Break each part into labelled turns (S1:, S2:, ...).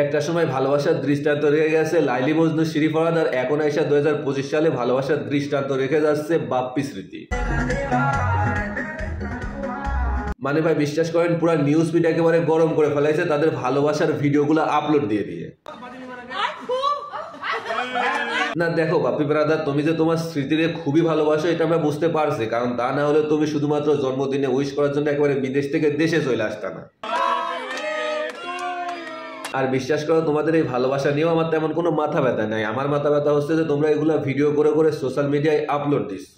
S1: একটা সময় ভালোবাসার দৃষ্টান্ত রেখে গেছে লাইলি মজনু শিরি ফরহাদ, আর এখন আইসা 2025 সালে ভালোবাসার দৃষ্টান্ত রেখে যাচ্ছে বাপ্পি স্মৃতি। মানে ভাই বিশ্বাস করেন পুরো নিউজ ফিড একেবারে গরম করে ফেলাইছে তাদের ভালোবাসার ভিডিওগুলো আপলোড দিয়ে দিয়ে। না দেখো বাপ্পি ব্রাদার, তুমি যে তোমার স্মৃতিরে খুবই ভালোবাসো এটা আমরা বুঝতে পারছি, কারণ তা না হলে তুমি শুধুমাত্র জন্মদিনে উইশ করার জন্য একেবারে বিদেশ থেকে দেশে চলে আসতা না। আর বিশ্বাস করো তোমাদের এই ভালোবাসা নিয়েও আমার তেমন কোনো মাথা ব্যথা নাই। আমার মাথা ব্যথা হচ্ছে যে তোমরা এগুলা ভিডিও করে করে সোশ্যাল মিডিয়ায় আপলোড দিচ্ছ।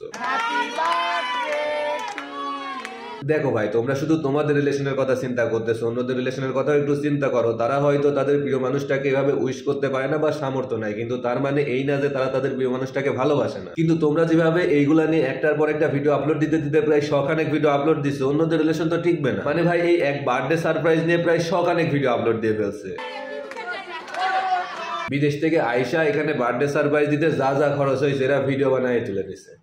S1: দেখো ভাই, তোমরা শুধু তোমাদের রিলেশনের কথা চিন্তা করতেছো, অন্যদের রিলেশনের কথা একটু চিন্তা করো। তারা হয়তো তাদের প্রিয় মানুষটাকে এভাবে উইশ করতে পারে না বা সামর্থ্য নাই, কিন্তু তার মানে এই না যে তারা তাদের প্রিয় মানুষটাকে ভালোবাসে না। কিন্তু তোমরা যেভাবে এইগুলা নিয়ে একটার পর একটা ভিডিও আপলোড দিতে দিতে প্রায় শখানেক ভিডিও আপলোড দিচ্ছে, অন্যদের রিলেশন তো টিকবে না। মানে ভাই এই এক বার্থডে সারপ্রাইজ নিয়ে প্রায় শখানেক ভিডিও আপলোড দিয়ে ফেলছে। বিদেশ থেকে আইসা এখানে বার্থডে সারপ্রাইজ দিতে যা যা খরচ হয়েছে এরা ভিডিও বানায় তুলে নিছে।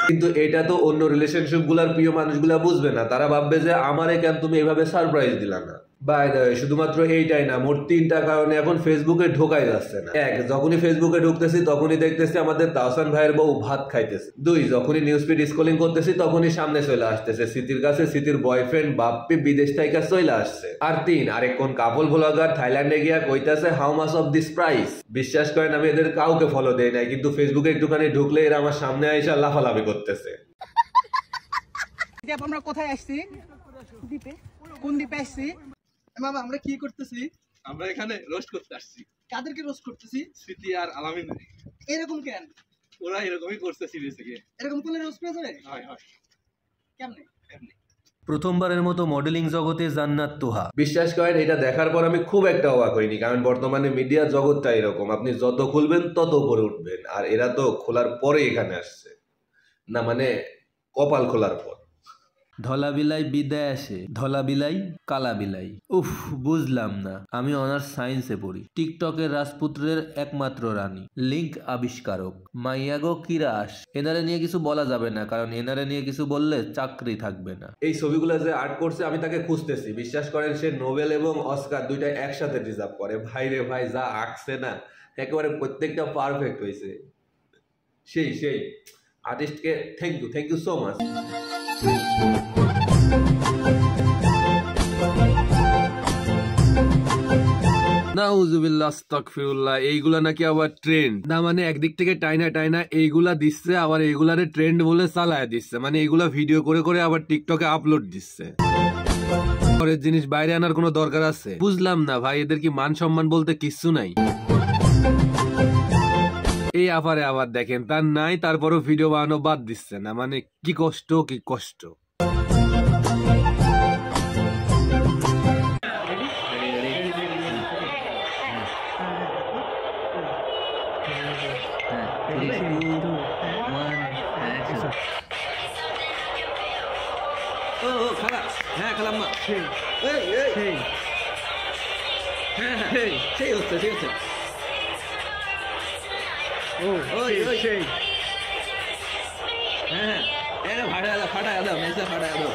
S1: কিন্তু এটা তো অন্য রিলেশনশিপ গুলার প্রিয় মানুষগুলা বুঝবে না। তারা ভাববে যে আমারে কেন তুমি এইভাবে সারপ্রাইজ দিলা না। বাই দ্য ওয়ে, শুধুমাত্র এইটাই না, মোট 3টা কারণে এখন ফেসবুকে ঢোকাই যাচ্ছে না। 1, যখনই ফেসবুকে ঢুকতেছি তখনই দেখতেছি আমাদের তাহসান ভাইয়ের বউ ভাত খাইতেছে। 2, যখনই নিউজ ফিড স্ক্রলিং করতেছি তখনই সামনে চলে আসতেছে স্মৃতির কাছে স্মৃতির বয়ফ্রেন্ড বাপ্পি বিদেশ থেকে চলে আসছে। আর 3, আরেক কোন কাপল ব্লগার থাইল্যান্ডে গিয়া কইতাছে how much of this price. বিশ্বাস করেন আমি এদের কাউকে ফলো দেই নাই, কিন্তু ফেসবুকে একটুখানি ঢুকলে এরা আমার সামনে আইসা লাফালাফি করতেছে।
S2: আমরা কোথায় আসছি? দ্বীপে। কোন দ্বীপে আসছি? মামা আমরা কি করতেছি?
S3: আমরা এখানে রোস্ট করতে আসছি।
S2: কাদেরকে রোস্ট করতেছি?
S3: স্মৃতি আর আলামিন।
S2: এরকম কেন?
S3: ওরা এরকমই করছে সিরিয়াস থেকে।
S2: এরকম করলে রোস্ট পেয়ে যাবে?
S3: হয় হয়।
S2: কেমনে? এমনি।
S1: প্রথমবারের মতো মডেলিং জগতে জান্নাত তোহা। বিশ্বাস করেন এটা দেখার পর আমি খুব একটা অবাক হইনি, কারণ বর্তমানে মিডিয়া জগৎটা এরকম, আপনি যত খুলবেন তত উপরে উঠবেন। আর এরা তো খোলার পরে এখানে আসছে না, মানে কপাল খোলার পর। ধলা বিলাই বিদায় আসে, ধলা বিলাই কালা বিলাই। উফ, বুঝলাম না। আমি অনার্স সায়েন্সে পড়ি। টিকটকের রাজপুত্রের একমাত্র রানী, লিঙ্ক আবিষ্কারক মাইয়াগো কিরাস। এনারে নিয়ে কিছু বলা যাবে না, কারণ এনারে নিয়ে কিছু বললে চাকরি থাকবে না। এই ছবিগুলো যে আর্ট করছে আমি তাকে খুঁজতেছি। বিশ্বাস করেন সে নোবেল এবং অস্কার দুইটা একসাথে ডিজার্ভ করে। ভাই রে ভাই, যা আঁকছে না একেবারে প্রত্যেকটা পারফেক্ট হয়েছে। সেই সেই আর্টিস্টকে থ্যাংক ইউ সো মাচ। নাউজুবিল্লাহ আস্তাগফিরুল্লাহ, এইগুলা নাকি আবার ট্রেন্ড না, মানে একদিক থেকে টাইনা এইগুলা দিচ্ছে, আবার এইগুলারে ট্রেন্ড বলে চালায় দিচ্ছে। মানে এইগুলা ভিডিও করে করে আবার টিকটকে আপলোড দিচ্ছে। পরের জিনিস বাইরে আনার কোনো দরকার আছে? বুঝলাম না ভাই, এদের কি মান সম্মান বলতে কিচ্ছু নাই? এই আপারে আবার দেখেন তার নাই, তারপরও ভিডিও বানানো বাদ দিচ্ছে না। মানে কি কষ্ট, কি কষ্ট। হ্যাঁ খালাম্মা, সেই হচ্ছে সেই হচ্ছে। হ্যাঁ ফাটায় দাও, মেসে ফাটায় দাও।